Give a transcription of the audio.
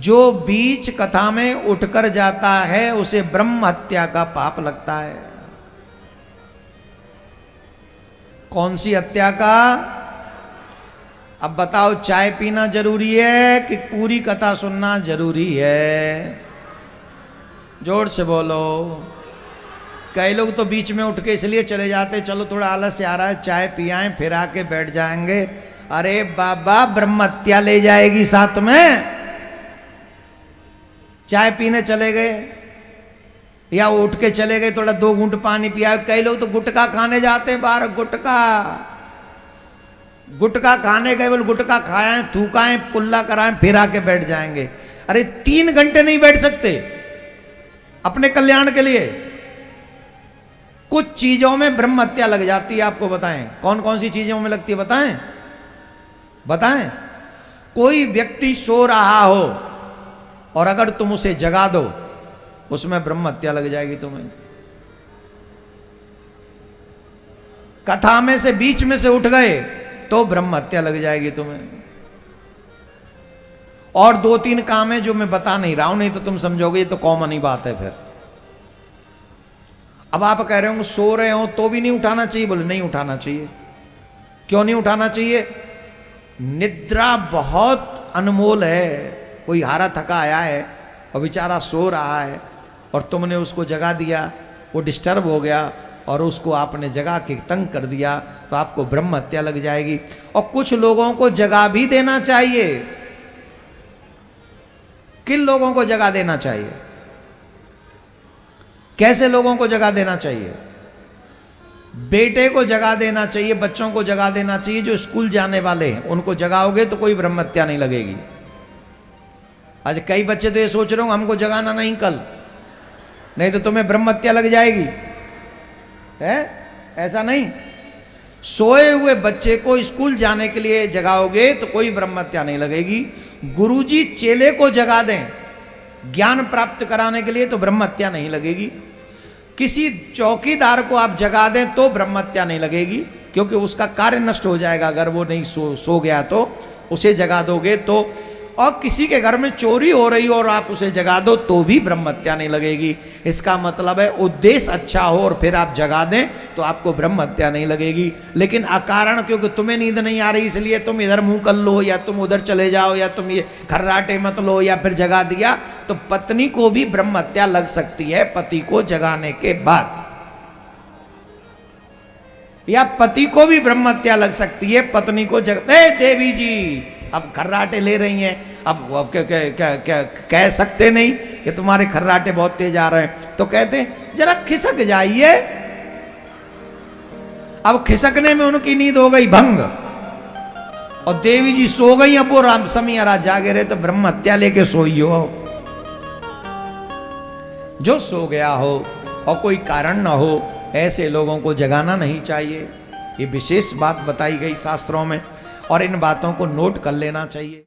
जो बीच कथा में उठकर जाता है उसे ब्रह्म हत्या का पाप लगता है। कौन सी हत्या का? अब बताओ, चाय पीना जरूरी है कि पूरी कथा सुनना जरूरी है? जोर से बोलो। कई लोग तो बीच में उठ के इसलिए चले जाते, चलो थोड़ा आलस आ रहा है, चाय पियाएं, फिर आके बैठ जाएंगे। अरे बाबा, ब्रह्म हत्या ले जाएगी साथ में। चाय पीने चले गए या उठ के चले गए, थोड़ा 2 घूंट पानी पिया। कई लोग तो गुटखा खाने जाते हैं बाहर। गुटखा खाने गए, बोले गुटखा खाएं, थूकाएं, कुल्ला कराएं, फिर आके बैठ जाएंगे। अरे 3 घंटे नहीं बैठ सकते अपने कल्याण के लिए? कुछ चीजों में ब्रह्म हत्या लग जाती है। आपको बताएं कौन कौन सी चीजों में लगती है? बताएं। कोई व्यक्ति सो रहा हो और अगर तुम उसे जगा दो, उसमें ब्रह्म हत्या लग जाएगी तुम्हें। कथा में से बीच में से उठ गए तो ब्रह्म हत्या लग जाएगी तुम्हें। और 2-3 काम है जो मैं बता नहीं रहा हूं, नहीं तो तुम समझोगे ये तो कॉमन ही बात है। फिर अब आप कह रहे हो सो रहे हो तो भी नहीं उठाना चाहिए? बोले नहीं उठाना चाहिए। क्यों नहीं उठाना चाहिए? निद्रा बहुत अनमोल है। कोई हारा थका आया है और बेचारा सो रहा है और तुमने उसको जगा दिया, वो डिस्टर्ब हो गया और उसको आपने जगा के तंग कर दिया, तो आपको ब्रह्म हत्या लग जाएगी। और कुछ लोगों को जगा भी देना चाहिए। किन लोगों को जगा देना चाहिए? कैसे लोगों को जगा देना चाहिए? बेटे को जगा देना चाहिए, बच्चों को जगा देना चाहिए जो स्कूल जाने वाले हैं, उनको जगाओगे तो कोई ब्रह्म हत्या नहीं लगेगी। आज कई बच्चे तो ये सोच रहे हो हमको जगाना नहीं कल, नहीं तो तुम्हें ब्रह्म हत्या लग जाएगी। है ऐसा नहीं। सोए हुए बच्चे को स्कूल जाने के लिए जगाओगे तो कोई ब्रह्म हत्या नहीं लगेगी। गुरुजी चेले को जगा दें ज्ञान प्राप्त कराने के लिए तो ब्रह्म हत्या नहीं लगेगी। किसी चौकीदार को आप जगा दें तो ब्रह्म हत्या नहीं लगेगी, क्योंकि उसका कार्य नष्ट हो जाएगा अगर वो नहीं सो गया तो। उसे जगा दोगे तो। और किसी के घर में चोरी हो रही हो और आप उसे जगा दो तो भी ब्रह्म हत्या नहीं लगेगी। इसका मतलब है उद्देश्य अच्छा हो और फिर आप जगा दें तो आपको ब्रह्म हत्या नहीं लगेगी। लेकिन अकारण क्योंकि तुम्हें नींद नहीं आ रही इसलिए तुम इधर मुंह कर लो या तुम उधर चले जाओ या तुम ये खर्राटे मत लो या फिर जगा दिया, तो पत्नी को भी ब्रह्म हत्या लग सकती है पति को जगाने के बाद, या पति को भी ब्रह्म हत्या लग सकती है पत्नी को देवी जी अब खर्राटे ले रही हैं, अब क्या कह सकते नहीं कि तुम्हारे खर्राटे बहुत तेज आ रहे हैं, तो कहते हैं जरा खिसक जाइए। अब खिसकने में उनकी नींद हो गई भंग और देवी जी सो गई। अब वो राम समय रात जागे रहे तो ब्रह्म हत्या लेके सोई हो। जो सो गया हो और कोई कारण ना हो ऐसे लोगों को जगाना नहीं चाहिए। ये विशेष बात बताई गई शास्त्रों में और इन बातों को नोट कर लेना चाहिए।